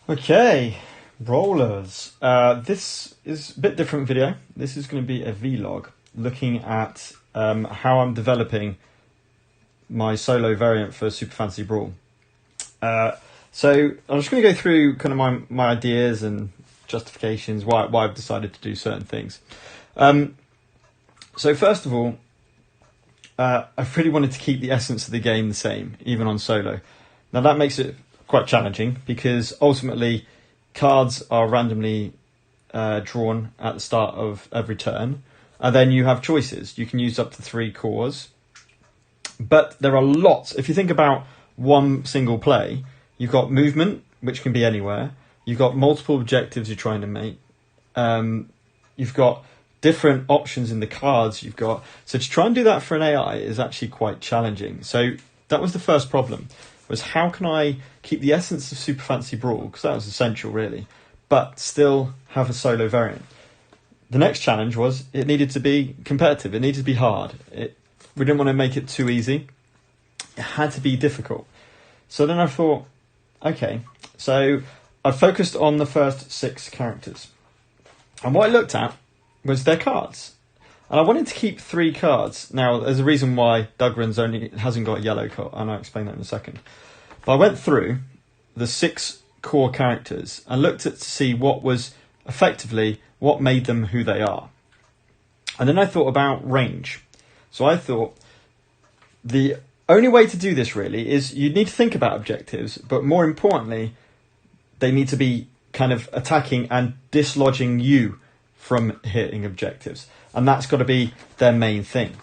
Okay, Brawlers. This is a bit different video. This is going to be a vlog looking at how I'm developing my solo variant for Super Fantasy Brawl. So I'm just going to go through kind of my ideas and justifications why I've decided to do certain things. So first of all, I really wanted to keep the essence of the game the same, even on solo. Now that makes it quite challenging because ultimately cards are randomly drawn at the start of every turn, and then you have choices. You can use up to 3 cores, but there are lots. If you think about one single play, you've got movement, which can be anywhere. You've got multiple objectives you're trying to make. You've got different options in the cards you've got. So to try and do that for an AI is actually quite challenging. So that was the first problem, was how can I keep the essence of Super Fantasy Brawl, because that was essential really, but still have a solo variant. The next challenge was it needed to be competitive, it needed to be hard. We didn't want to make it too easy, it had to be difficult. So then I thought, okay, so I focused on the first 6 characters. And what I looked at was their cards. And I wanted to keep 3 cards. Now, there's a reason why Dugran's only hasn't got a yellow card, and I'll explain that in a second. But I went through the 6 core characters and looked at to see what was effectively what made them who they are. And then I thought about range. So I thought the only way to do this really is you need to think about objectives, but more importantly, they need to be kind of attacking and dislodging you from hitting objectives. And that's got to be their main thing.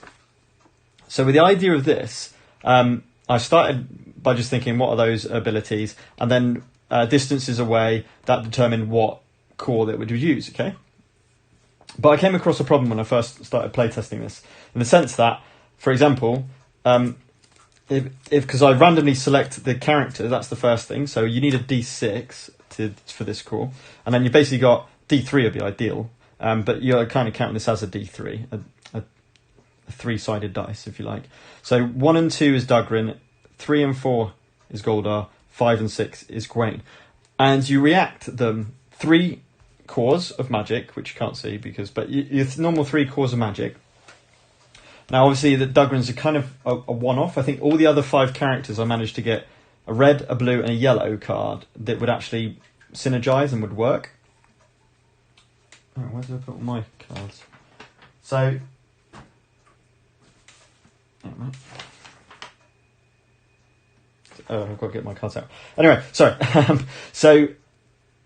So with the idea of this, I started by just thinking, what are those abilities? And then distances away, that determined what core that would use, okay? But I came across a problem when I first started playtesting this, in the sense that, for example, because I randomly select the character, that's the first thing. So you need a D6 for this core. And then you basically got D3 would be ideal. But you're kind of counting this as a D3, a 3-sided dice, if you like. So 1 and 2 is Dugran, 3 and 4 is Goldar, 5 and 6 is Gwaine. And you react them 3 cores of magic, which you can't see, but your normal 3 cores of magic. Now, obviously, the Dugran's are kind of a one-off. I think all the other 5 characters I managed to get a red, a blue, and a yellow card that would actually synergize and would work. Oh, where did I put all my cards? So, I've got to get my cards out. Anyway, sorry. So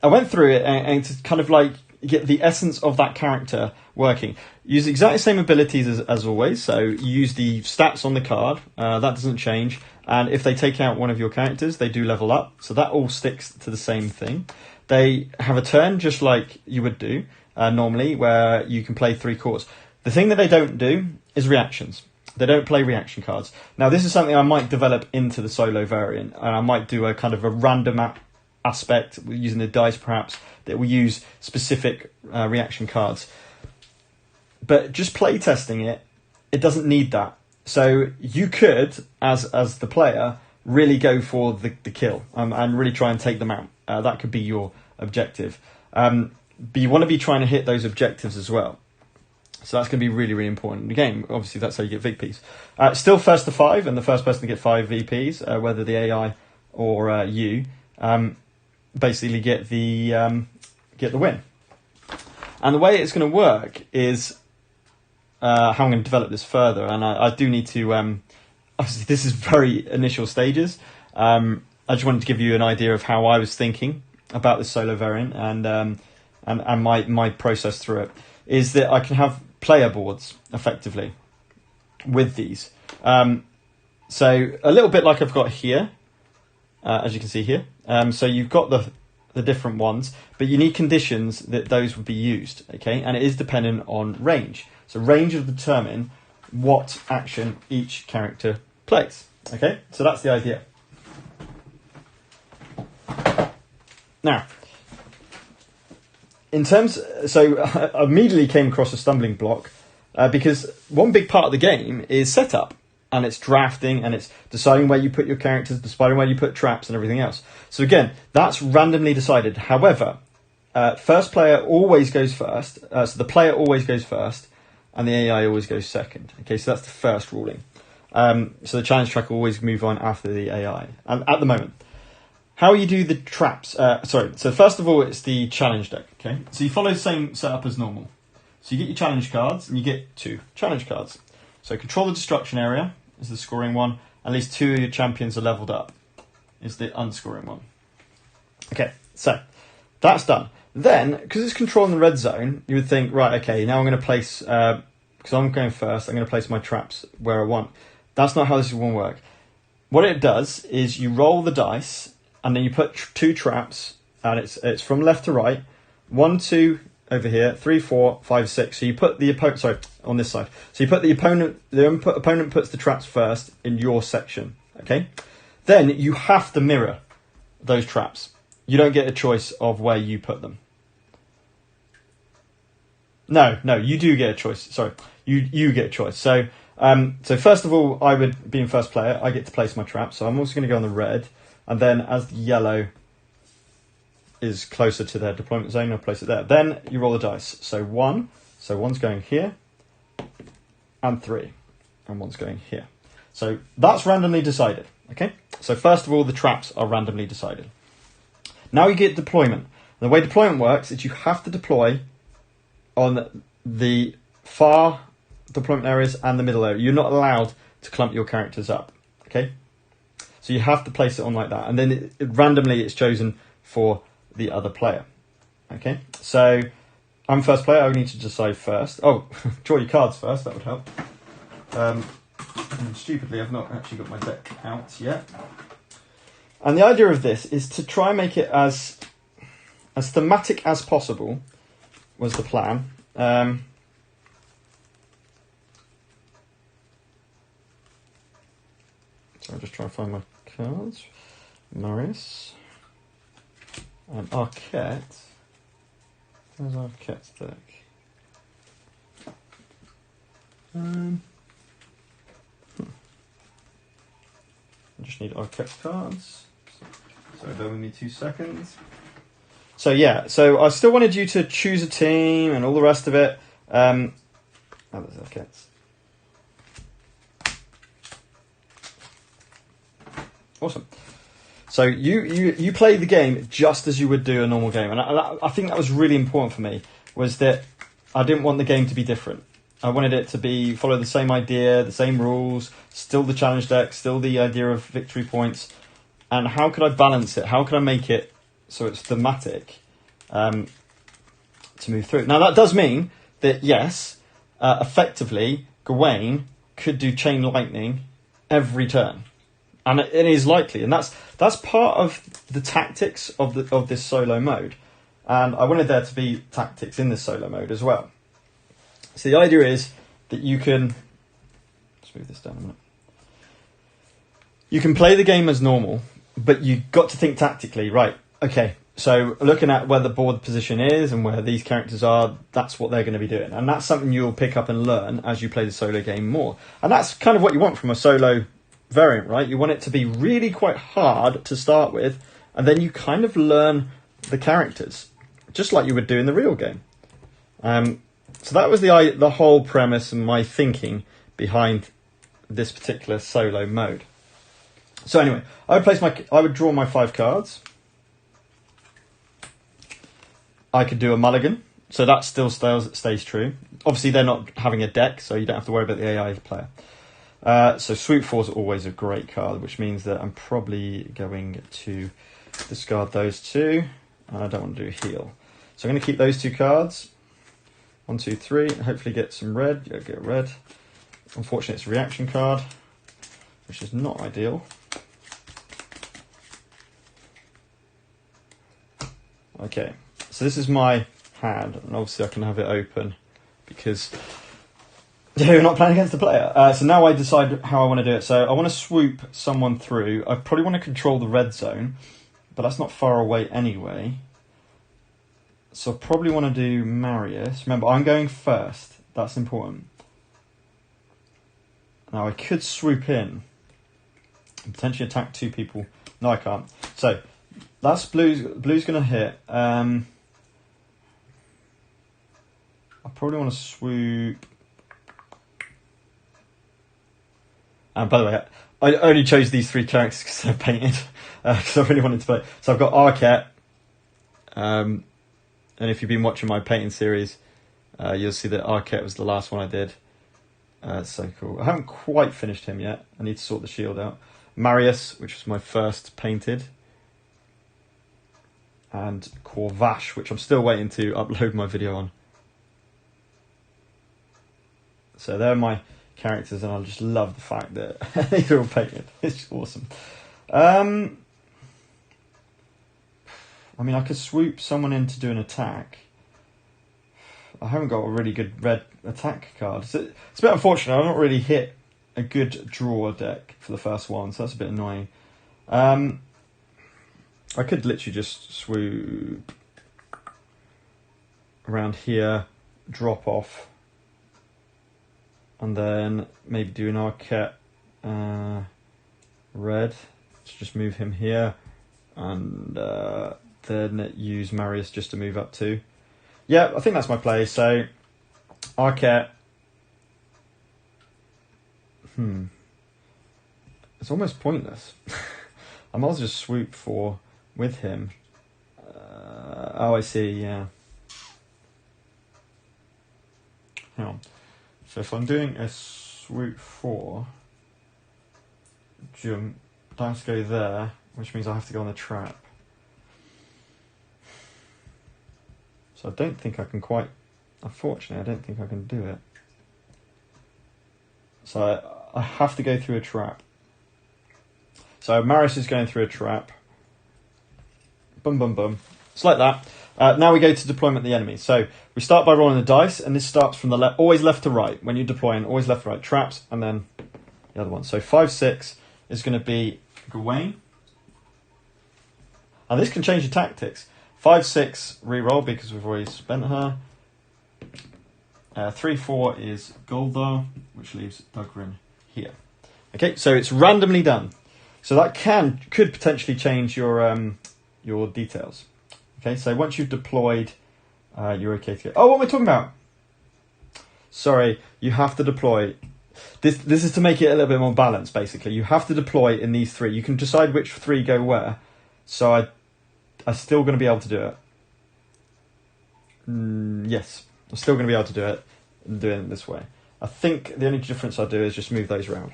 I went through it and to kind of like get the essence of that character working. Use exactly the same abilities as always. So you use the stats on the card. That doesn't change. And if they take out one of your characters, they do level up. So that all sticks to the same thing. They have a turn just like you would do. Normally, where you can play 3 cores. The thing that they don't do is reactions. They don't play reaction cards. Now, this is something I might develop into the solo variant, and I might do a kind of a random aspect using the dice, perhaps, that will use specific reaction cards. But just play testing it, it doesn't need that. So you could, as the player, really go for the kill and really try and take them out. That could be your objective. But you want to be trying to hit those objectives as well. So that's going to be really, really important in the game. Obviously, that's how you get VPs. Still first to 5, and the first person to get 5 VPs, whether the AI or you, basically get the win. And the way it's going to work is how I'm going to develop this further. And I do need to... obviously, this is very initial stages. I just wanted to give you an idea of how I was thinking about the solo variant and my process through it, is that I can have player boards effectively with these. So a little bit like I've got here, as you can see here. So you've got the different ones, but you need conditions that those would be used, okay? And it is dependent on range. So range will determine what action each character plays, okay? So that's the idea. Now, so I immediately came across a stumbling block because one big part of the game is setup. and it's drafting, and it's deciding where you put your characters, deciding where you put traps and everything else. So again, that's randomly decided. However, first player always goes first, so the player always goes first, and the AI always goes second. Okay, so that's the first ruling. So the challenge track will always move on after the AI, and at the moment. How you do the traps, so first of all, it's the challenge deck, okay? So you follow the same setup as normal. So you get your challenge cards, and you get 2 challenge cards. So control the destruction area is the scoring one. At least 2 of your champions are leveled up is the unscoring one. Okay, so that's done. Then, because it's controlling the red zone, you would think, right, okay, now I'm going to place, because I'm going first, I'm going to place my traps where I want. That's not how this will work. What it does is you roll the dice, and then you put 2 traps, and it's from left to right. 1, 2 over here, 3, 4, 5, 6. So you put the opponent, sorry, on this side. So you put the opponent puts the traps first in your section, okay? Then you have to mirror those traps. You don't get a choice of where you put them. No, you do get a choice. Sorry, you get a choice. So first of all, I would, being first player, I get to place my trap. So I'm also going to go on the red. And then as the yellow is closer to their deployment zone, I'll place it there. Then you roll the dice. So 1, so 1's going here, and 3, and 1's going here. So that's randomly decided, okay? So first of all, the traps are randomly decided. Now you get deployment. The way deployment works is you have to deploy on the far deployment areas and the middle area. You're not allowed to clump your characters up, okay? So you have to place it on like that. And then randomly it's chosen for the other player. Okay, so I'm first player. I need to decide first. Oh, draw your cards first. That would help. And stupidly, I've not actually got my deck out yet. And the idea of this is to try and make it as thematic as possible, was the plan. So I'm just trying to find my cards. Norris. And Arquette. Where's Arquette's deck? I just need Arquette's cards. So bear with me 2 seconds. So yeah, so I still wanted you to choose a team and all the rest of it. Oh, there's Arquette's. Awesome. So you play the game just as you would do a normal game, and I think that was really important for me. Was that I didn't want the game to be different. I wanted it to be follow the same idea, the same rules, still the challenge deck, still the idea of victory points. And how could I balance it? How could I make it so it's thematic to move through? Now that does mean that yes, effectively Gawain could do chain lightning every turn. And it is likely, and that's part of the tactics of this solo mode. And I wanted there to be tactics in this solo mode as well. So the idea is that you can... Let's move this down a minute. You can play the game as normal, but you've got to think tactically, right? Okay, so looking at where the board position is and where these characters are, that's what they're going to be doing. And that's something you'll pick up and learn as you play the solo game more. And that's kind of what you want from a solo variant, right? You want it to be really quite hard to start with, and then you kind of learn the characters, just like you would do in the real game. So that was the whole premise and my thinking behind this particular solo mode. So anyway, I would draw my 5 cards. I could do a mulligan, so that still stays true. Obviously, they're not having a deck, so you don't have to worry about the AI player. So Swoop 4 is always a great card, which means that I'm probably going to discard those 2, and I don't want to do heal. So I'm going to keep those 2 cards. 1, 2, 3, and hopefully get some red. Yeah, get red. Unfortunately, it's a reaction card, which is not ideal. Okay, so this is my hand, and obviously I can have it open because you're not playing against the player. So now I decide how I want to do it. So I want to swoop someone through. I probably want to control the red zone, but that's not far away anyway. So I probably want to do Marius. Remember, I'm going first. That's important. Now I could swoop in and potentially attack 2 people. No, I can't. So that's blue's going to hit. I probably want to swoop. And by the way, I only chose these 3 characters because they're painted, because I really wanted to play. So I've got Arquette, and if you've been watching my painting series, you'll see that Arquette was the last one I did. So cool. I haven't quite finished him yet. I need to sort the shield out. Marius, which was my first painted. And Corvash, which I'm still waiting to upload my video on. So they're my characters, and I just love the fact that they're all painted. It's just awesome. I mean, I could swoop someone in to do an attack. I haven't got a really good red attack card. So it's a bit unfortunate. I've not really hit a good draw deck for the first one, so that's a bit annoying. I could literally just swoop around here, drop off, and then maybe do an Arquette red. Let's just move him here, and then use Marius just to move up to. Yeah, I think that's my play. So Arquette. It's almost pointless. I might as well just swoop for with him. Oh, I see. Yeah. Hang on. So if I'm doing a swoop 4, jump, don't have to go there, which means I have to go on the trap. So I don't think I can quite, unfortunately, I don't think I can do it. So I have to go through a trap. So Marius is going through a trap. Boom, boom, boom. It's like that. Now we go to deployment of the enemy. So we start by rolling the dice, and this starts from the left, always left to right. When you're deploying, always left to right. Traps, and then the other one. So 5-6 is going to be Gawain. And this can change your tactics. 5-6 reroll because we've already spent her. 3-4 is Goldar, which leaves Dugrin here. Okay, so it's randomly done. So that could potentially change your details. Okay, so once you've deployed, you're okay to go. Oh, what am I talking about? Sorry, you have to deploy. This is to make it a little bit more balanced, basically. You have to deploy in these 3. You can decide which 3 go where. So I'm still going to be able to do it. Yes, I'm still going to be able to do it and do it this way. I think the only difference I'll do is just move those around.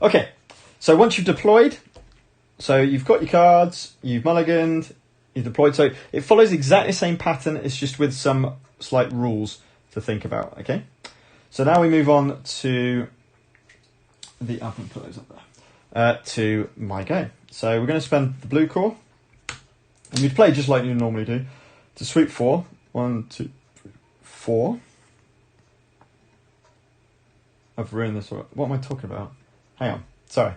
Okay, so once you've deployed, so you've got your cards, you've mulliganed, you've deployed. So it follows exactly the same pattern. It's just with some slight rules to think about. Okay, so now we move on to the. I can put those up there. To my go. So we're going to spend the blue core, and you'd play just like you normally do. To sweep 4. 1, 2, 3, 4. I've ruined this. What am I talking about? Hang on. Sorry.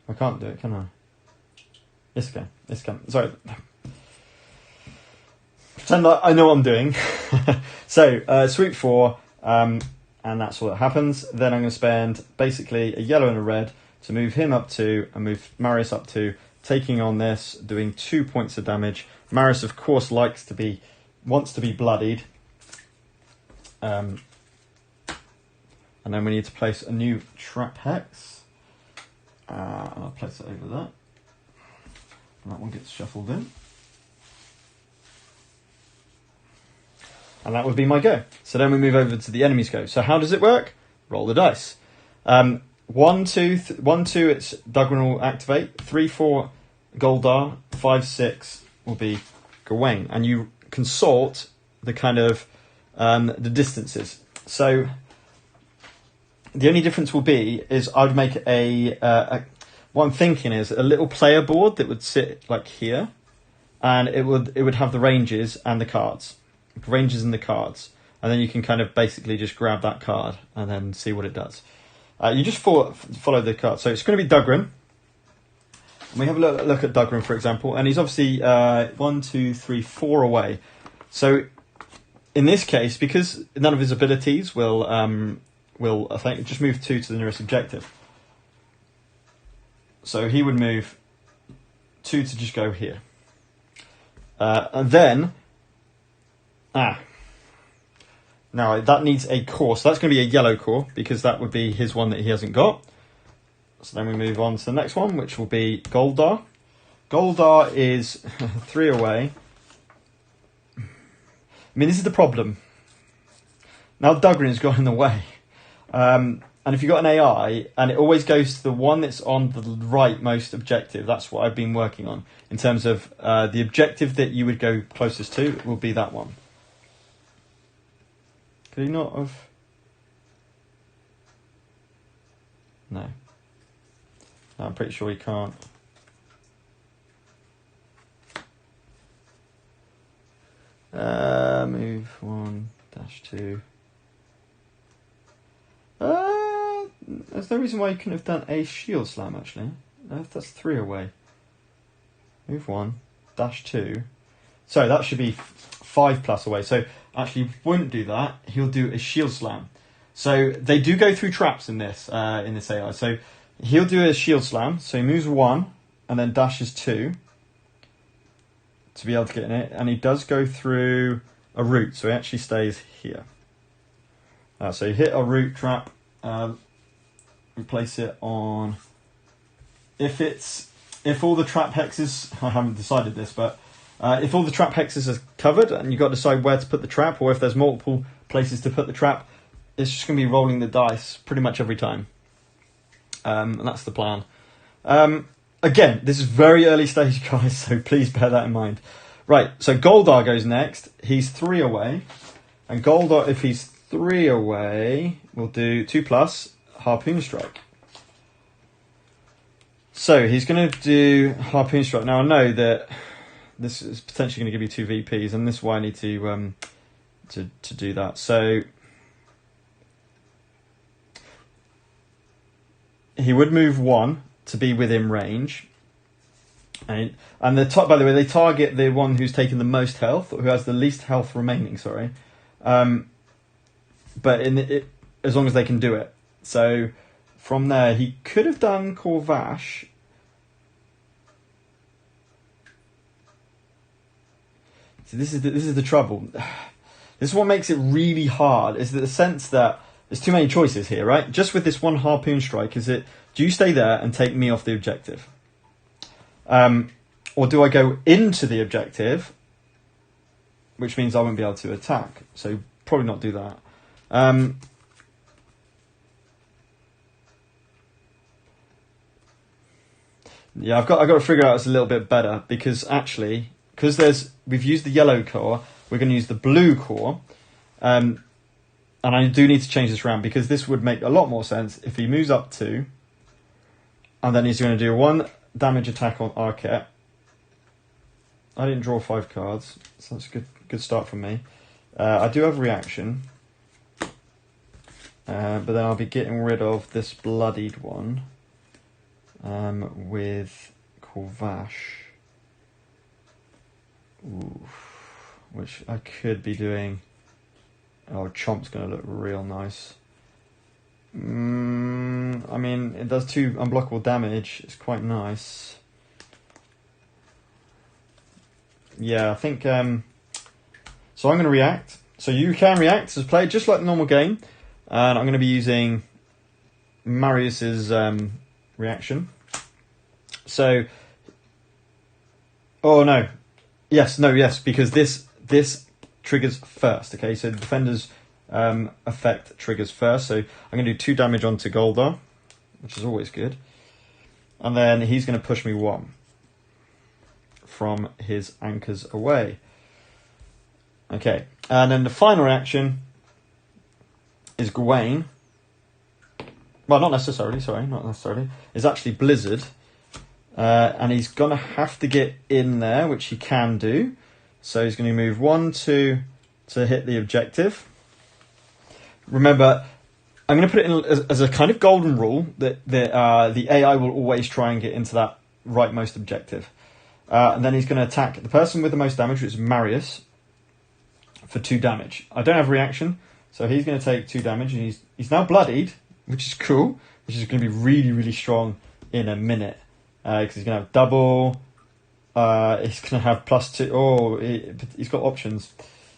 I can't do it, can I? Yes, I can. Yes, I can. Sorry. Pretend like I know what I'm doing. So, sweep 4, and that's what happens. Then I'm going to spend basically a yellow and a red to move him up 2 and move Marius up 2, taking on this, doing 2 points of damage. Marius, of course, wants to be bloodied. And then we need to place a new trap hex. I'll place it over there. And that one gets shuffled in. And that would be my go. So then we move over to the enemy's go. So how does it work? Roll the dice. 1, 2, 1, 2, it's Dugrin will activate. 3, 4, Goldar. 5, 6 will be Gawain. And you can sort the kind of the distances. So the only difference will be is I'd make what I'm thinking is a little player board that would sit like here, and it would have the ranges and the cards, and then you can kind of basically just grab that card and then see what it does. You just follow the card. So it's going to be Dugrin. And we have a look at Dugrin, for example, and he's obviously 1, 2, 3, 4 away. So in this case, because none of his abilities will I think just move 2 to the nearest objective. So he would move 2 to just go here. And then, now that needs a core. So that's going to be a yellow core, because that would be his one that he hasn't got. So then we move on to the next one, which will be Goldar. Goldar is 3 away. I mean, this is the problem. Now Dugrin's got in the way. And if you've got an AI, and it always goes to the one that's on the rightmost objective, that's what I've been working on. In terms of the objective that you would go closest to, will be that one. Could he not have? No. No, I'm pretty sure he can't. Move 1, -2. There's no reason why you couldn't have done a shield slam, actually. No, that's 3 away. Move 1, -2. So that should be 5+ away. So actually, he won't do that. He'll do a shield slam. So they do go through traps in this AI. So he'll do a shield slam. So he moves 1 and then dashes 2 to be able to get in it. And he does go through a root. So he actually stays here. So you hit a root trap. Replace it on. If all the trap hexes, I haven't decided this, but if all the trap hexes are covered and you've got to decide where to put the trap, or if there's multiple places to put the trap, it's just going to be rolling the dice pretty much every time. And that's the plan. Again, this is very early stage, guys, so please bear that in mind. Right, so Goldar goes next. He's 3 away. And Goldar, if he's 3 away, will do 2+, Harpoon Strike. So he's going to do Harpoon Strike. Now I know that this is potentially going to give you 2 VPs, and this is why I need to do that. So he would move 1 to be within range, and by the way, they target the one who's taken the most health, or who has the least health remaining. Sorry, but as long as they can do it. So from there, he could have done Corvash. So this is the trouble. This is what makes it really hard. Is that the sense that there's too many choices here, right? Just with this one Harpoon Strike, do you stay there and take me off the objective, or do I go into the objective, which means I won't be able to attack? So probably not do that. Yeah, I've got to figure out this a little bit better, because actually, we've used the yellow core, we're going to use the blue core, and I do need to change this around, because this would make a lot more sense if he moves up 2, and then he's going to do 1 damage attack on Arquette. I didn't draw 5 cards, so that's a good start from me. I do have reaction, but then I'll be getting rid of this bloodied one. With Corvash, which I could be doing. Oh, Chomp's going to look real nice. I mean, it does 2 unblockable damage. It's quite nice. Yeah, I think. So I'm going to react. So you can react as a player, just like the normal game. And I'm going to be using Marius's reaction. So, yes, because this triggers first. Okay, so the defender's effect triggers first. So I'm going to do 2 damage onto Goldar, which is always good, and then he's going to push me 1 from his anchors away. Okay, and then the final reaction is Gawain. Well, not necessarily. It's actually Blizzard. And he's going to have to get in there, which he can do. So he's going to move 1, 2 to hit the objective. Remember, I'm going to put it in as a kind of golden rule that the AI will always try and get into that rightmost objective. And then he's going to attack the person with the most damage, which is Marius. for 2 damage. I don't have reaction, so he's going to take 2 damage, and he's now bloodied, which is cool, which is going to be really, really strong in a minute. Because he's going to have double, he's going to have +2. Oh, he's got options.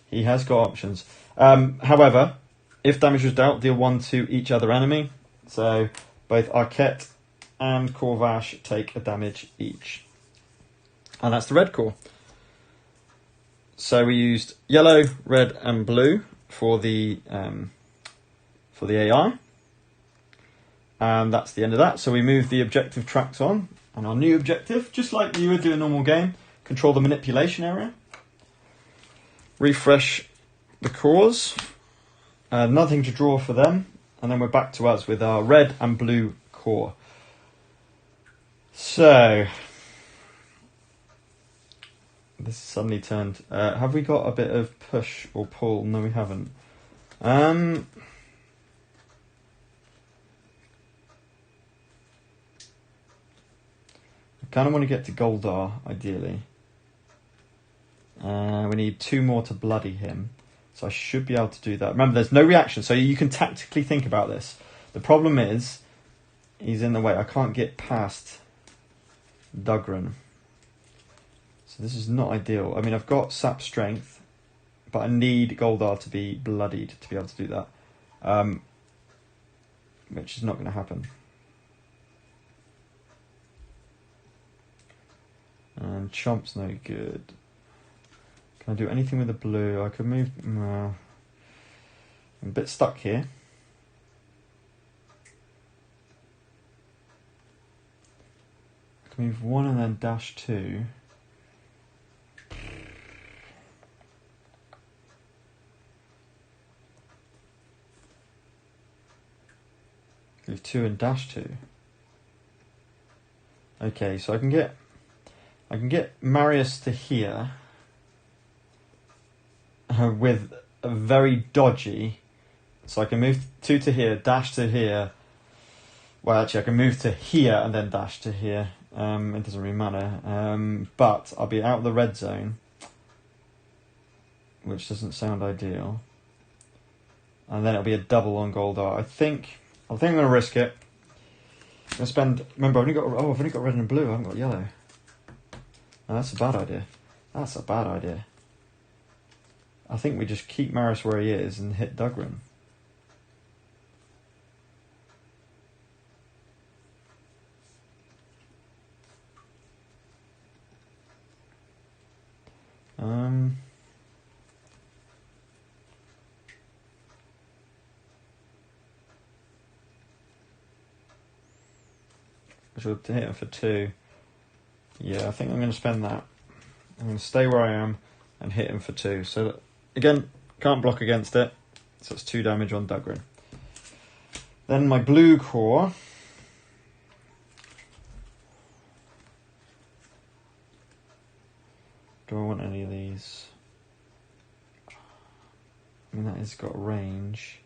He has got options. However, if damage was dealt, deal 1 to each other enemy. So both Arquette and Corvash take a damage each. And that's the red core. So we used yellow, red, and blue for the AI. And that's the end of that. So we move the objective tracks on. And our new objective, just like you would do a normal game, control the manipulation area. Refresh the cores. Nothing to draw for them. And then we're back to us with our red and blue core. So, this suddenly turned. Have we got a bit of push or pull? No, we haven't. I kind of want to get to Goldar, ideally. We need 2 more to bloody him. So I should be able to do that. Remember, there's no reaction, so you can tactically think about this. The problem is, he's in the way. I can't get past Dugran. So this is not ideal. I mean, I've got sap strength, but I need Goldar to be bloodied to be able to do that. Which is not going to happen. And Chomp's no good. Can I do anything with the blue? I could move. No. I'm a bit stuck here. I can move 1 and then dash 2. Move 2 and dash 2. Okay, so I can get Marius to here with a very dodgy. So I can move 2 to here, dash to here. Well, actually, I can move to here and then dash to here. It doesn't really matter. But I'll be out of the red zone, which doesn't sound ideal. And then it'll be a double on Goldar. I think I'm going to risk it. I'm going to spend. Remember, I've only got red and blue. I haven't got yellow. No, that's a bad idea. That's a bad idea. I think we just keep Marius where he is and hit Dugran. I should hit him for 2. Yeah, I think I'm going to spend that. I'm going to stay where I am and hit him for 2. So that, again, can't block against it. So it's 2 damage on Dugran. Then my blue core. Do I want any of these? I mean, that has got range.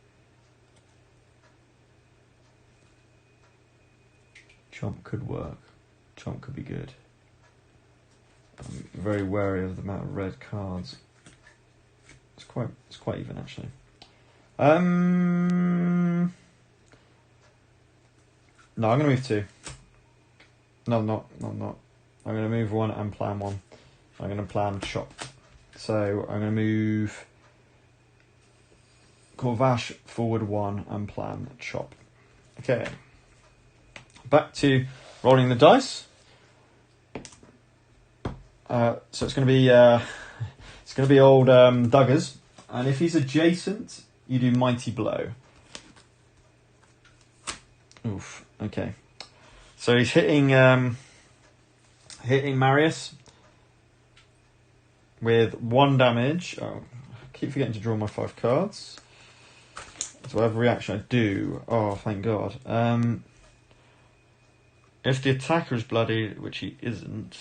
Chomp could work. Chomp could be good. I'm very wary of the amount of red cards. It's quite even, actually. No, I'm going to move 2. No, I'm not. I'm going to move 1 and plan 1. I'm going to plan Chop. So I'm going to move Corvash forward 1 and plan Chop. Okay. Back to rolling the dice. So it's going to be old Duggars, and if he's adjacent, you do Mighty Blow. Oof. Okay. So he's hitting Marius with 1 damage. Oh, I keep forgetting to draw my 5 cards. So I have a reaction. I do. Oh, thank God. If the attacker is bloody, which he isn't,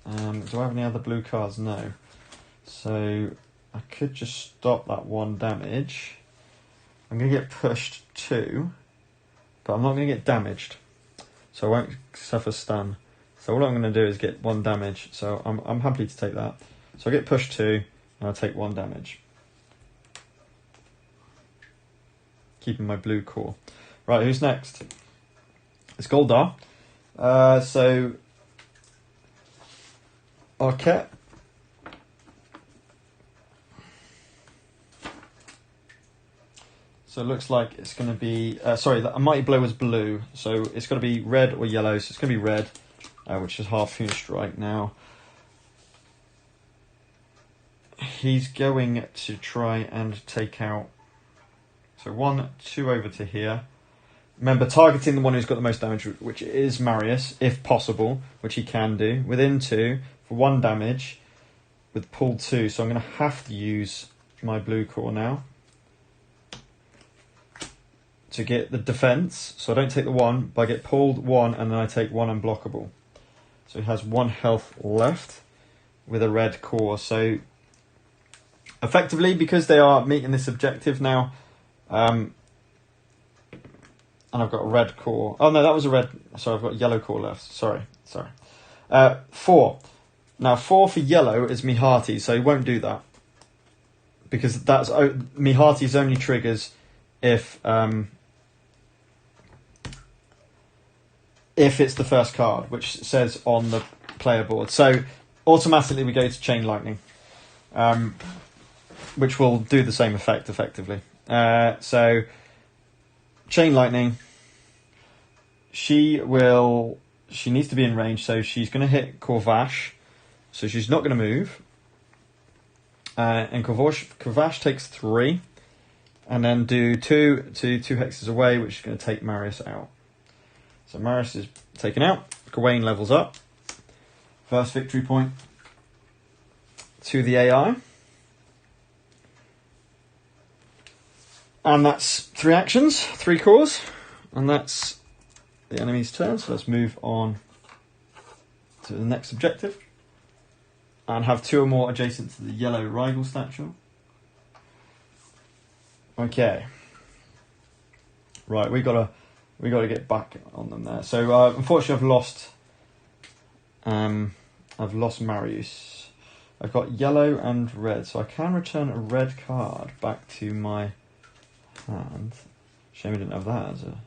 do I have any other blue cards? No. So I could just stop that 1 damage. I'm going to get pushed 2, but I'm not going to get damaged. So I won't suffer stun. So all I'm going to do is get 1 damage. So I'm happy to take that. So I get pushed 2, and I take 1 damage. keeping my blue core. Right, who's next? It's Goldar. So Arquette. So it looks like it's going to be... sorry, the Mighty Blow was blue. So it's going to be red or yellow. So it's going to be red, which is Harpoon Strike now. He's going to try and take out... So 1, 2 over to here. Remember, targeting the one who's got the most damage, which is Marius, if possible, which he can do. Within 2, for 1 damage, with pull 2. So I'm going to have to use my blue core now to get the defense. So I don't take the 1, but I get pulled 1, and then I take 1 unblockable. So he has 1 health left with a red core. So effectively, because they are meeting this objective now, and I've got a red core. Oh no, that was a red. Sorry, I've got a yellow core left. Sorry. 4. Now 4 for yellow is Mihati, so he won't do that, because that's Mihati's only triggers if it's the first card, which says on the player board. So automatically we go to Chain Lightning, which will do the same effect effectively. So Chain Lightning, she needs to be in range, so she's going to hit Corvash, so she's not going to move. And Corvash takes 3, and then do 2 hexes away, which is going to take Marius out. So Marius is taken out. Gawain levels up. First victory point to the AI. And that's 3 actions, 3 cores. And that's the enemy's turn. So let's move on to the next objective. And have 2 or more adjacent to the yellow Rigel statue. Okay. Right, we gotta get back on them there. So unfortunately I've lost Marius. I've got yellow and red, so I can return a red card back to my hand. Shame I didn't have that as a...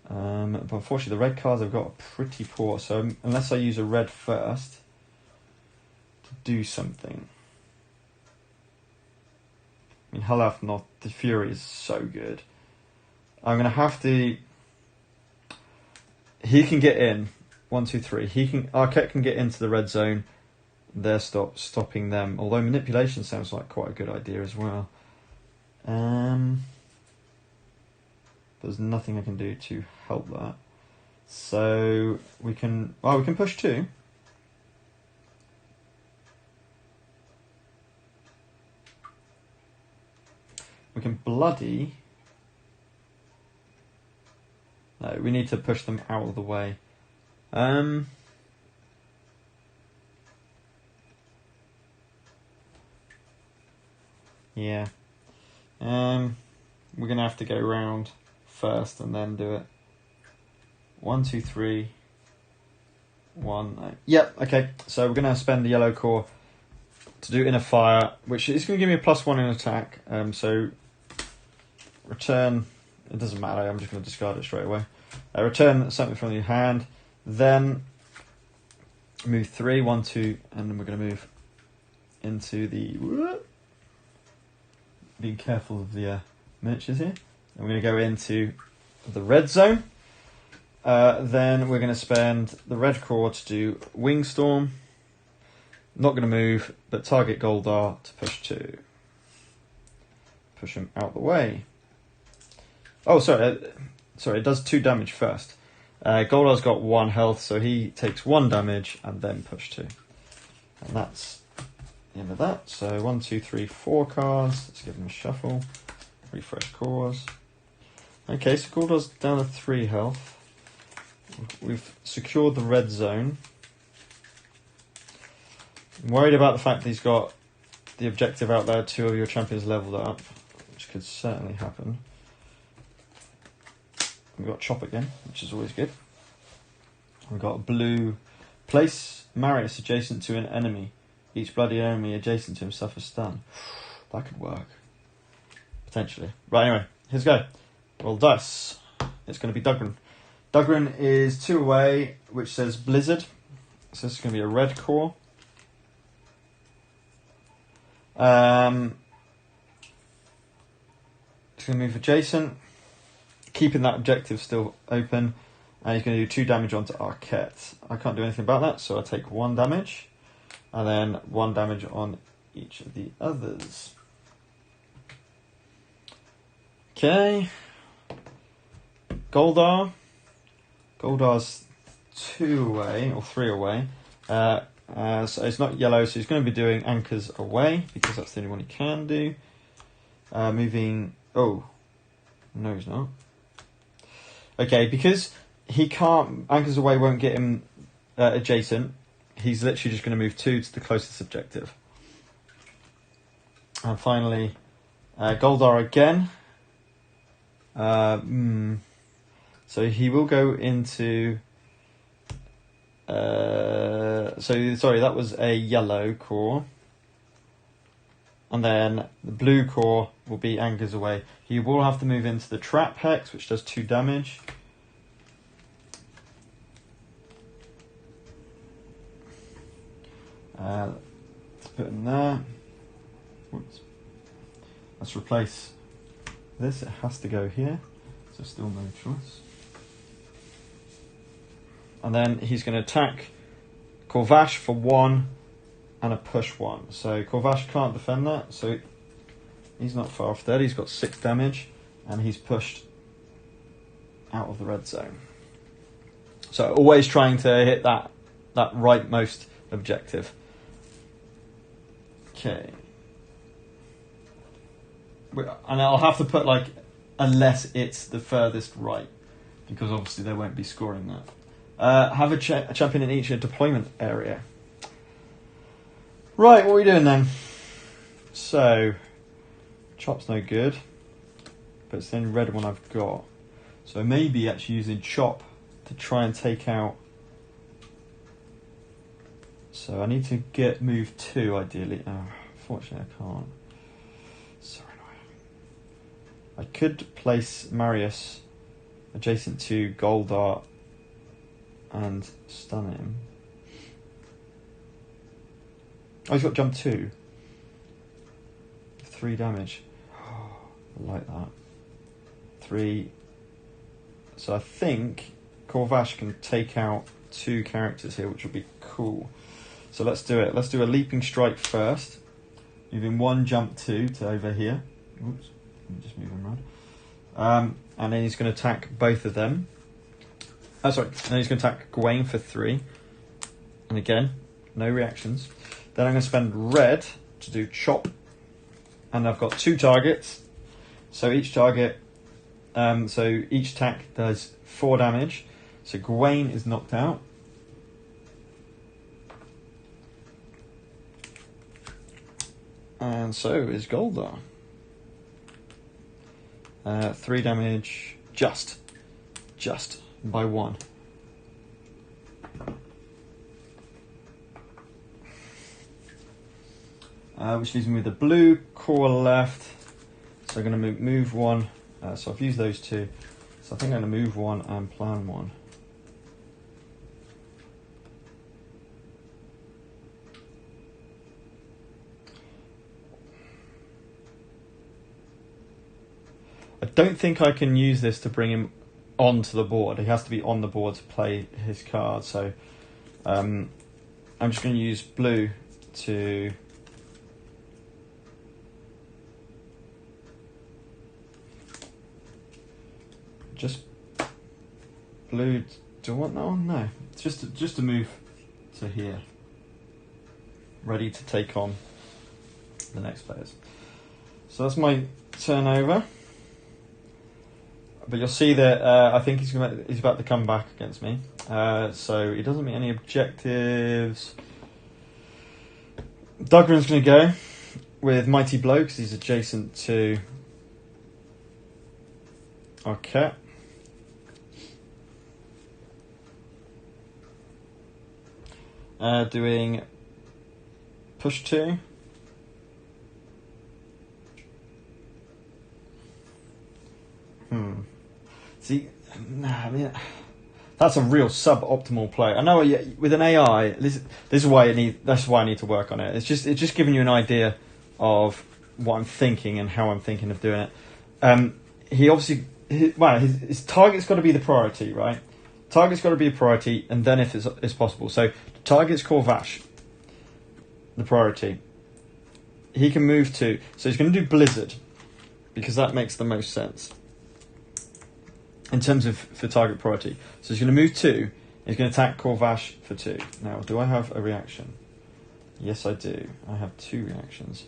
but unfortunately the red cards I've got are pretty poor, so unless I use a red first to do something. I mean, Halaf not the Fury is so good. I'm gonna have to... He can get in. 1, 2, 3. Arquette can get into the red zone. They're stopping them. Although manipulation sounds like quite a good idea as well. There's nothing I can do to help that. So we can push 2. We can bloody. No, we need to push them out of the way. Yeah. We're gonna have to go round first and then do it. 1, 2, 3. 1. No. Yep. Okay. So we're gonna spend the yellow core to do inner fire, which is going to give me a +1 in attack. So return. It doesn't matter. I'm just going to discard it straight away. Return something from your hand. Then move 3, 1, 2, and then we're going to move into the. Being careful of the miniatures here. And we're going to go into the red zone. Then we're going to spend the red core to do Wingstorm. Not going to move, but target Goldar to push 2. Push him out the way. Oh, sorry, it does 2 damage first. Goldar's got 1 health, so he takes 1 damage and then push 2. And that's the end of that. So 1, 2, 3, 4 cards. Let's give him a shuffle. Refresh cores. Okay, so Goldar's down to 3 health. We've secured the red zone. I'm worried about the fact that he's got the objective out there, 2 of your champions leveled up, which could certainly happen. We've got Chop again, which is always good. We've got blue. Place Marius adjacent to an enemy. Each bloody enemy adjacent to him suffers stun. That could work. Potentially. Right, anyway. Here's go. Roll dice. It's going to be Dugrin. Dugrin is 2 away, which says Blizzard. So this is going to be a red core. It's going to move adjacent, keeping that objective still open, and he's going to do 2 damage onto Arquette. I can't do anything about that, so I take 1 damage, and then 1 damage on each of the others. Okay. Goldar. Goldar's 2 away, or 3 away. So it's not yellow, so he's going to be doing Anchors Away, because that's the only one he can do. Moving... Oh. No, he's not. Okay, because he can't... Anchors Away won't get him adjacent. He's literally just going to move 2 to the closest objective. And finally, Goldar again. So he will go into... sorry, that was a yellow core. And then the blue core will be Anchors Away. He will have to move into the Trap Hex, which does 2 damage. Let's put in there. Whoops. Let's replace this. It has to go here. So still no choice. And then he's going to attack Corvash for 1 and a push 1. So Corvash can't defend that, so he's not far off dead. He's got 6 damage, and he's pushed out of the red zone. So always trying to hit that rightmost objective. Okay. And I'll have to put, like, unless it's the furthest right, because obviously they won't be scoring that. Have a champion in each deployment area. Right, what are we doing then? So, Chop's no good, but it's the only red one I've got. So maybe actually using Chop to try and take out... So I need to get move 2 ideally. Oh, unfortunately I can't. So annoying. I could place Marius adjacent to Goldar and stun him. Oh, he's got jump 2. 3 damage. Oh, I like that. 3. So I think Corvash can take out 2 characters here, which would be cool. So let's do it. Let's do a leaping strike first. Moving 1, jump 2 to over here. Oops, let me just move him around. And then he's going to attack both of them. Oh, sorry. And then he's going to attack Gawain for 3. And again, no reactions. Then I'm going to spend red to do Chop. And I've got 2 targets. So each target, so each attack does 4 damage. So Gawain is knocked out. And so is Goldar. 3 damage, just by 1. Which leaves me with the blue core left. So I'm going to move 1. So I've used those 2. So I think I'm going to move 1 and plan 1. I don't think I can use this to bring him onto the board. He has to be on the board to play his card. So I'm just going to use blue to... Just blue. Do I want that one? No. It's just to move to here. Ready to take on the next players. So that's my turn over. But you'll see that I think he's about to come back against me. So he doesn't meet any objectives. Dugrin's going to go with Mighty Blow because he's adjacent to Arquette. Doing push 2. See, nah, I mean, that's a real suboptimal play. I know with an AI, this is why that's why I need to work on it. It's just giving you an idea of what I'm thinking and how I'm thinking of doing it. He obviously, his target's got to be the priority, right? Target's got to be a priority, and then if it's possible. So target's Corvash, the priority. He can move to, so he's going to do Blizzard, because that makes the most sense in terms of for target priority. So he's going to move 2. He's going to attack Corvash for 2. Now, do I have a reaction? Yes, I do. I have 2 reactions.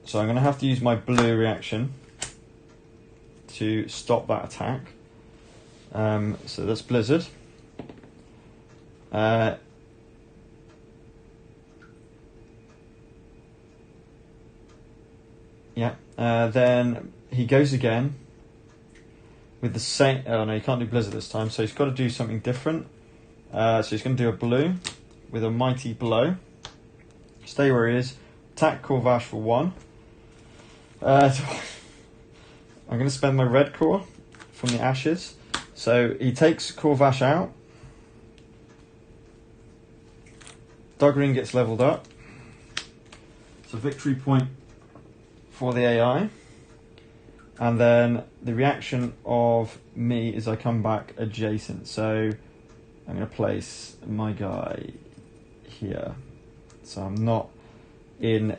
So I'm going to have to use my blue reaction to stop that attack. So that's Blizzard. Then he goes again with the same. Oh no, he can't do Blizzard this time, so he's got to do something different. So he's going to do a blue with a mighty blow. Stay where he is. Attack Corvash for 1. I'm going to spend my red core from the ashes. So he takes Corvash out. Dugrin gets leveled up. So victory point for the AI. And then the reaction of me is I come back adjacent. So I'm going to place my guy here. So I'm not in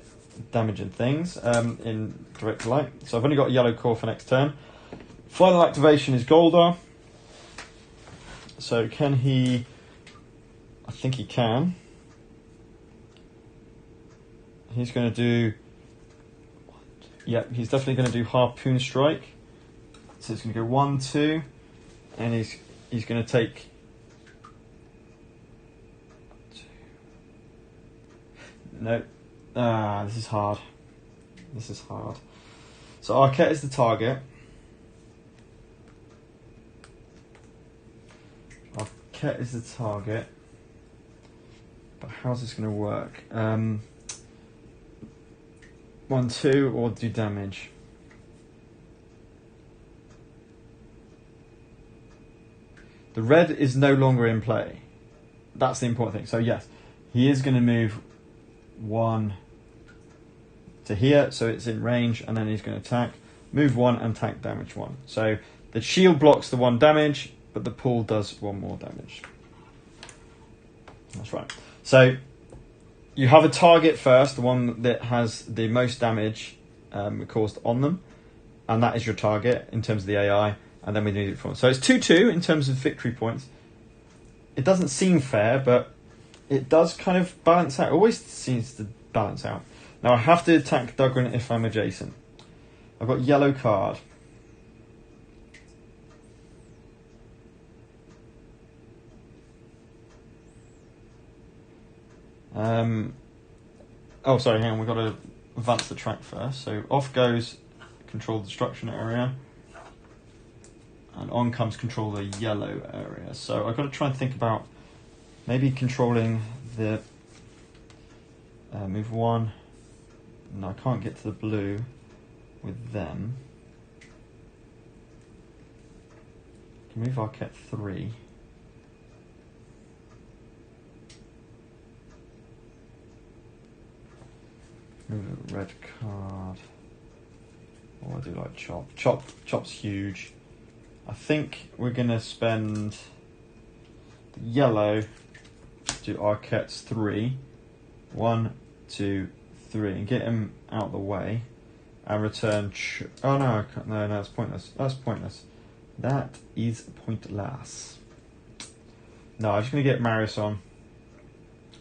damaging things in direct light. So I've only got a yellow core for next turn. Final activation is Goldar. So can he... I think he can. He's going to do... Yep, he's definitely going to do Harpoon Strike. So it's going to go 1, 2. And he's going to take... 2. No. This is hard. This is hard. So Arquette is the target. Arquette is the target. But how's this going to work? 1, 2, or do damage? The red is no longer in play. That's the important thing. So yes, he is going to move 1 to here, so it's in range, and then he's going to attack. Move 1 and attack damage 1. So the shield blocks the 1 damage, but the pool does 1 more damage. That's right. So you have a target first, the one that has the most damage caused on them, and that is your target in terms of the AI, and then we do it for. So it's 2-2 in terms of victory points. It doesn't seem fair, but it does kind of balance out. It always seems to balance out. Now I have to attack Dugrin if I'm adjacent. I've got yellow card. Oh, sorry, hang on, we've got to advance the track first. So off goes control the destruction area, and on comes control the yellow area. So I've got to try and think about maybe controlling the move 1. No, I can't get to the blue with them. I can move Arquette 3. Move a red card. Oh, I do like Chop. Chop's huge. I think we're going to spend the yellow to do Arquette's 3. 1, 2, 3. And get him out of the way. And return... oh, no, I can't. No, that's pointless. That's pointless. That is pointless. No, I'm just going to get Marius on.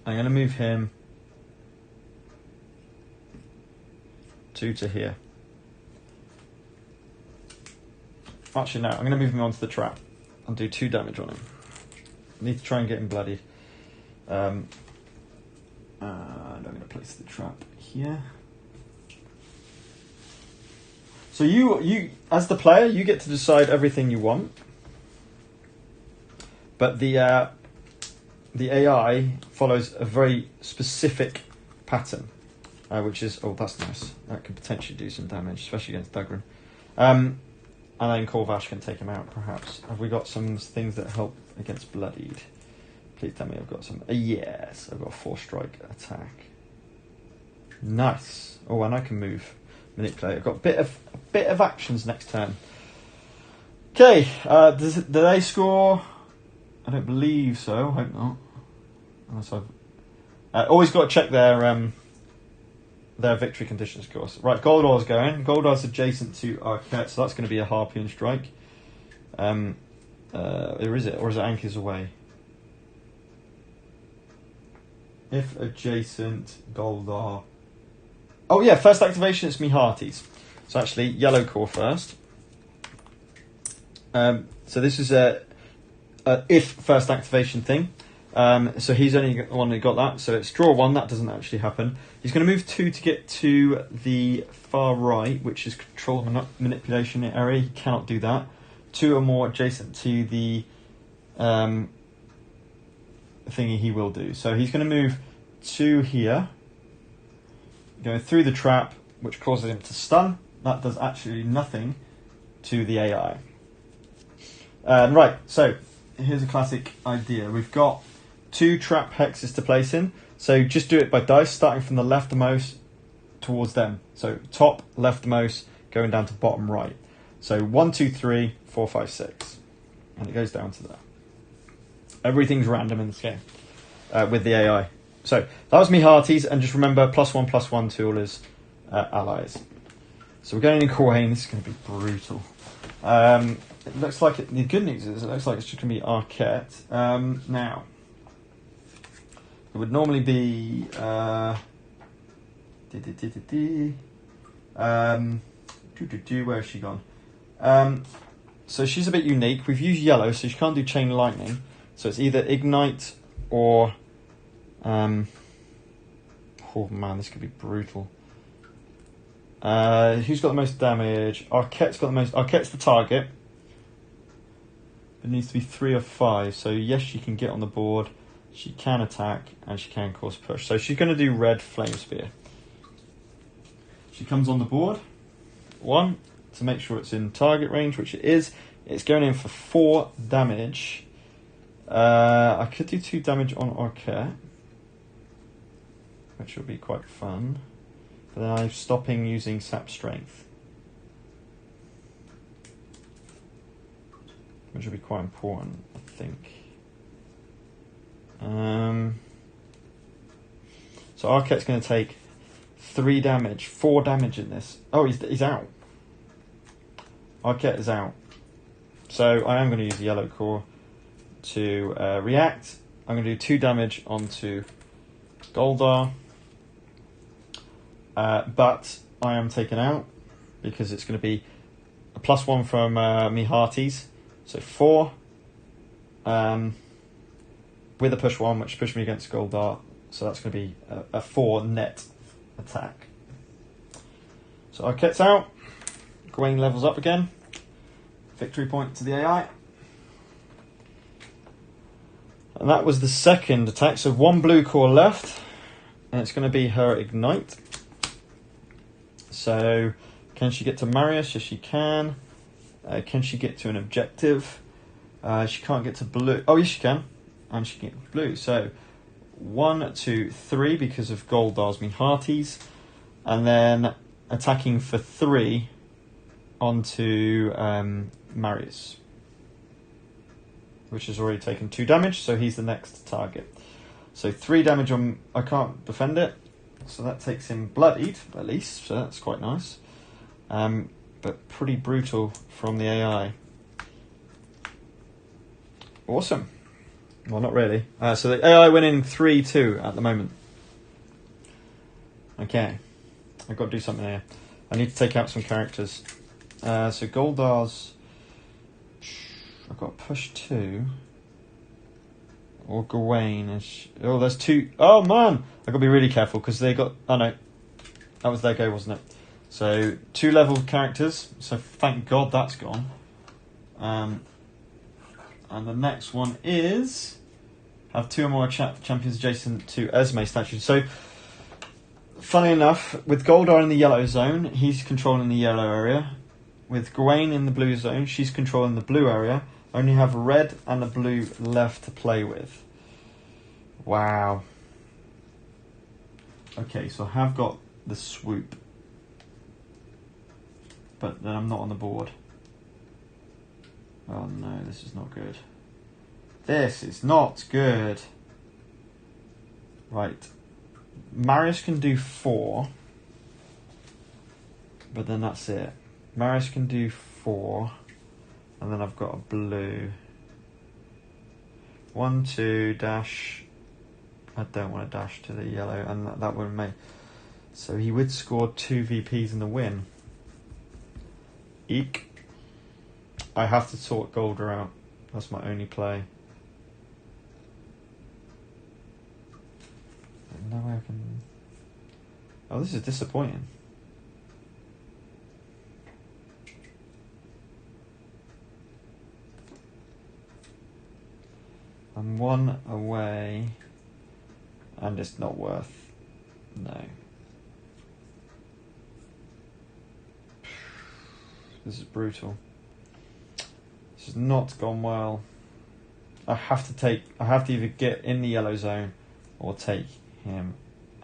I'm going to move him 2 to here. Actually, no, I'm going to move him onto the trap and do 2 damage on him. I need to try and get him bloodied. And I'm going to place the trap here. So you, as the player, you get to decide everything you want. But the AI follows a very specific pattern. Which is, oh, that's nice. That could potentially do some damage, especially against Dugrin. And then Corvash can take him out, perhaps. Have we got some things that help against Bloodied? Please tell me I've got some. Yes, I've got a 4-strike attack. Nice. Oh, and I can move, manipulate. I've got a bit of actions next turn. Okay, do they score? I don't believe so. I hope not. Unless I've always got to check their victory conditions, of course. Right, Goldar's going. Goldar's adjacent to Arquette, so that's going to be a Harpoon strike. Or is it Anchors away? If adjacent, Goldar. Oh yeah, first activation, it's me Hearties. So actually, Yellow Core first. So this is a if first activation thing. So he's only the one who got that. So it's draw 1. That doesn't actually happen. He's going to move 2 to get to the far right, which is control manipulation area. He cannot do that. 2 or more adjacent to the thingy he will do. So he's going to move 2 here, go through the trap, which causes him to stun. That does actually nothing to the AI. Right, so here's a classic idea. We've got 2 trap hexes to place in. So just do it by dice, starting from the leftmost towards them. So top leftmost, going down to bottom right. So 1, 2, 3, 4, 5, 6. And it goes down to there. Everything's random in this game with the AI. So that was me Hearties, and just remember +1/+1 to all his allies. So we're going in Corvain. This is going to be brutal. It looks like the good news is it looks like it's just going to be Arquette. Now, it would normally be where has she gone? So she's a bit unique. We've used yellow, so she can't do Chain Lightning. So it's either Ignite or oh man, this could be brutal. Who's got the most damage? Arquette's got the most. Arquette's the target. It needs to be 3 or 5. So yes, she can get on the board. She can attack and she can cause push. So she's going to do red Flame Spear. She comes on the board. 1 to make sure it's in target range, which it is. It's going in for 4 damage. I could do 2 damage on Arquette, which will be quite fun. But then I'm stopping using Sap Strength, which will be quite important, I think. So Arquette's going to take 3 damage, 4 damage in this. Oh, he's out. Arquette is out. So I am going to use the Yellow Core to react. I'm going to do 2 damage onto Goldar. But I am taken out because it's going to be a +1 from me Hearties. So 4. With a push 1, which pushed me against Goldar. So that's going to be a 4 net attack. So Arquette's out. Gawain levels up again. Victory point to the AI. And that was the second attack. So 1 blue core left. And it's going to be her Ignite. So can she get to Marius? Yes, she can. Can she get to an objective? She can't get to blue. Oh, yes, she can. And she can get blue. So 1, 2, 3 because of Goldar's me Hearties. And then attacking for 3 onto Marius, which has already taken 2 damage, so he's the next target. So 3 damage on... I can't defend it, so that takes him bloodied, at least, so that's quite nice. But pretty brutal from the AI. Awesome. Well, not really. So the AI winning 3-2 at the moment. Okay. I've got to do something here. I need to take out some characters. So Goldar's... I've got push 2. Or Gawain. Oh, there's 2. Oh, man! I've got to be really careful because they got... Oh, no. That was their go, wasn't it? So 2 level characters. So thank God that's gone. And the next one is... Have 2 or more champions adjacent to Esme statues. So, funny enough, with Goldar in the yellow zone, he's controlling the yellow area. with Gawain in the blue zone. She's controlling the blue area. I only have red and a blue left to play with. Wow. Okay, so I have got the swoop. But then I'm not on the board. Oh no, this is not good. This is not good. Right. Marius can do 4. But then that's it. Marius can do 4. And then I've got a blue. 1, 2, dash. I don't want to dash to the yellow. And that would make... So he would score 2 VPs in the win. Eek. I have to sort Goldar out. That's my only play. No way I can... Oh, this is disappointing. I'm 1 away. And it's not worth... No. This is brutal. This has not gone well. I have to either get in the yellow zone or take him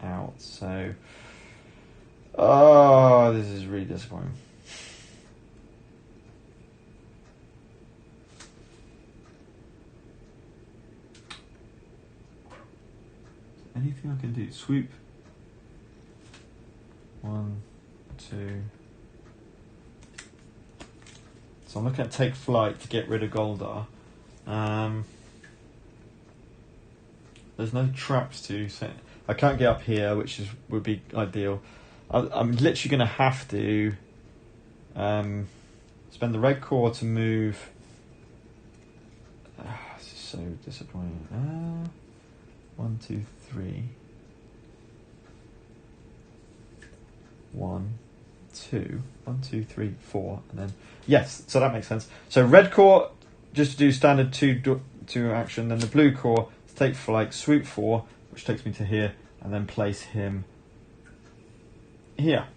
out. So, oh, this is really disappointing. Anything I can do? Swoop. 1, 2. So I'm looking at take flight to get rid of Goldar. There's no traps to set. I can't get up here, which would be ideal. I'm literally going to have to spend the red core to move. This is so disappointing. 1, 2, 3. 1, 2, 1, 2, 3, 4, and then yes. So that makes sense. So red core just to do standard 2 action, then the blue core to take flight, swoop 4, which takes me to here, and then place him here.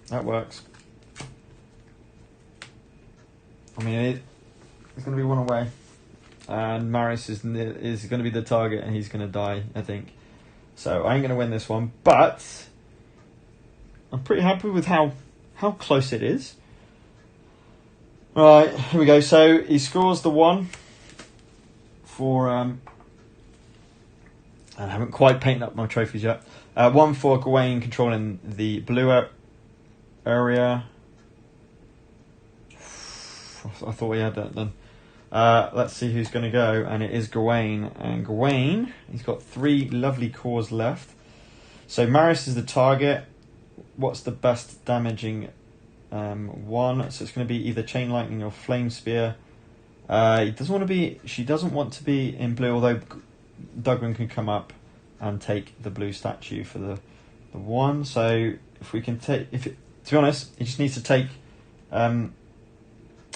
That works. I mean, it's going to be 1 away, and Marius is going to be the target, and he's going to die, I think. So I ain't going to win this one, but I'm pretty happy with how close it is. Right, here we go. So he scores the 1 for... I haven't quite painted up my trophies yet. 1 for Gawain controlling the blue area. I thought we had that done. Let's see who's going to go, and it is Gawain. And Gawain, he's got 3 lovely cores left. So Marius is the target. What's the best damaging 1? So it's going to be either Chain Lightning or Flame Spear. She doesn't want to be in blue, although Duggan can come up and take the blue statue for the 1. So if we can take... to be honest, he just needs to take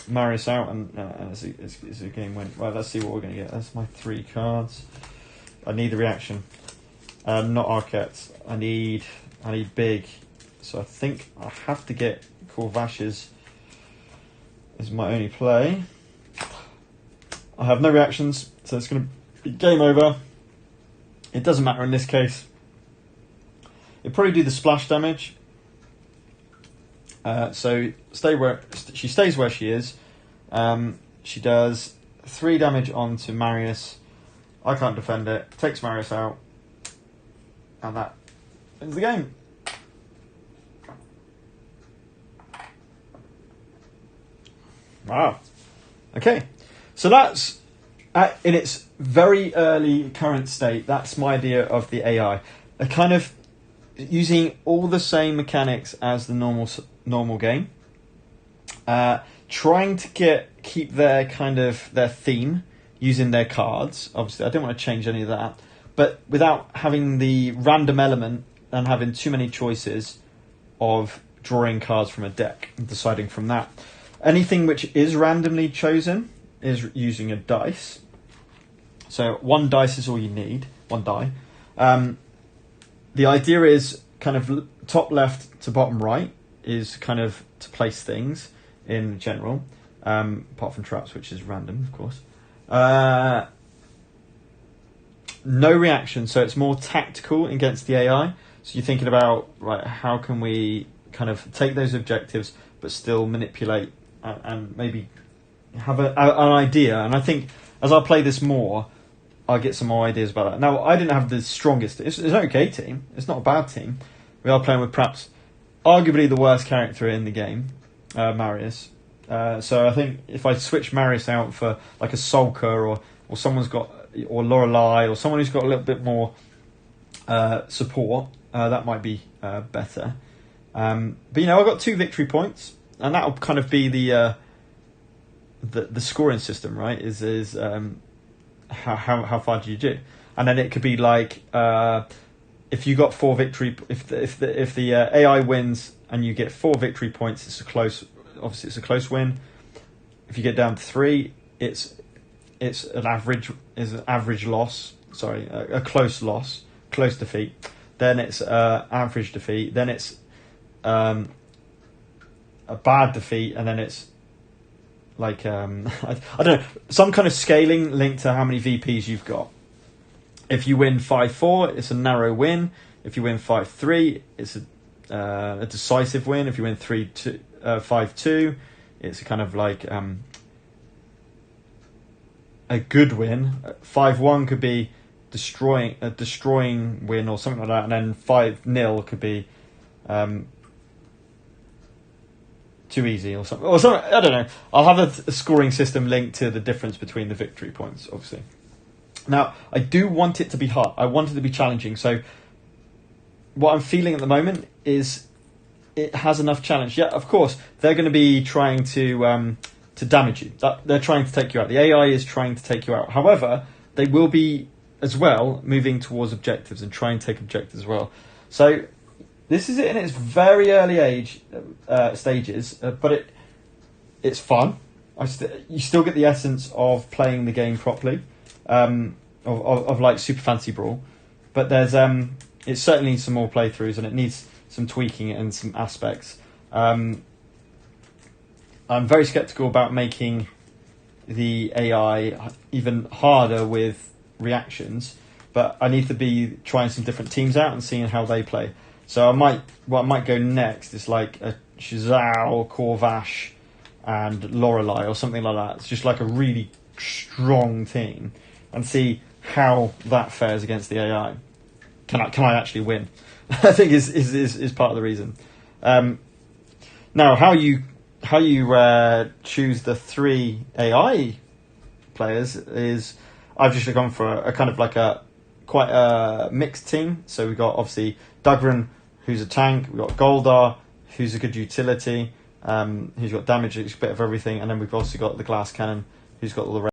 Marius out, and it's a game win. Well, let's see what we're going to get. That's my 3 cards. I need the reaction. Not Arquettes. I need big. So I think I have to get Corvash's is my only play. I have no reactions, so it's going to be game over. It doesn't matter in this case. It'll probably do the splash damage. So she stays where she is. She does 3 damage onto Marius. I can't defend it. Takes Marius out. And that ends the game. Wow. Okay. So that's, in its very early current state, that's my idea of the AI. A kind of using all the same mechanics as the normal game. Trying to keep their theme using their cards. Obviously, I don't want to change any of that. But without having the random element and having too many choices of drawing cards from a deck and deciding from that. Anything which is randomly chosen is using a dice. So 1 dice is all you need, 1 die. The idea is kind of top left to bottom right is kind of to place things in general, apart from traps, which is random, of course. No reaction, so it's more tactical against the AI. So you're thinking about, right, how can we kind of take those objectives but still manipulate and maybe have an idea. And I think as I play this more, I'll get some more ideas about that. Now, I didn't have the strongest. It's an okay team. It's not a bad team. We are playing with perhaps arguably the worst character in the game, Marius. So I think if I switch Marius out for like a Sulker or someone's got, or Lorelei, or someone who's got a little bit more support, that might be better. But I've got 2 victory points, and that'll kind of be the scoring system, right? Is how far do you do? And then it could be like if you got 4 victory, if the AI wins and you get 4 victory points, it's a close win. If you get down to 3, it's an average loss. Sorry, a close loss, close defeat. Then it's average defeat. Then it's a bad defeat, and then it's like I don't know, some kind of scaling linked to how many VPs you've got. If you win 5-4, it's a narrow win. If you win 5-3, it's a decisive win. If you win 5-2, it's a kind of like a good win. 5-1 could be a destroying win or something like that, and then 5-0 could be too easy or something. I don't know. I'll have a scoring system linked to the difference between the victory points, obviously. Now, I do want it to be hard. I want it to be challenging. So what I'm feeling at the moment is it has enough challenge. Yeah, of course, they're going to be trying to damage you. They're trying to take you out. The AI is trying to take you out. However, they will be as well moving towards objectives and try and take objectives as well. So this is it in its very early stages, but it's fun. You still get the essence of playing the game properly, of like Super Fantasy Brawl, but there's it certainly needs some more playthroughs and it needs some tweaking and some aspects. I'm very skeptical about making the AI even harder with reactions, but I need to be trying some different teams out and seeing how they play. So what I might go next is like a Shazal, Corvash, and Lorelei or something like that. It's just like a really strong team, and see how that fares against the AI. Can I actually win? I think is part of the reason. Now, how you choose the 3 AI players is I've just gone for a kind of like quite a mixed team. So we've got obviously Dugran, who's a tank. We've got Goldar, who's a good utility, who's got damage, a bit of everything, and then we've also got the glass cannon, who's got all the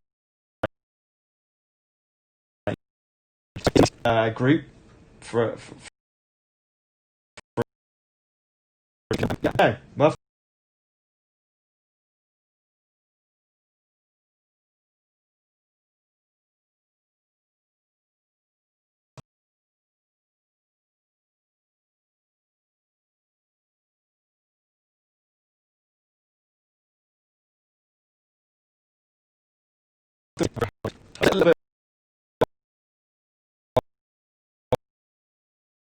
group for yeah. Well, a little bit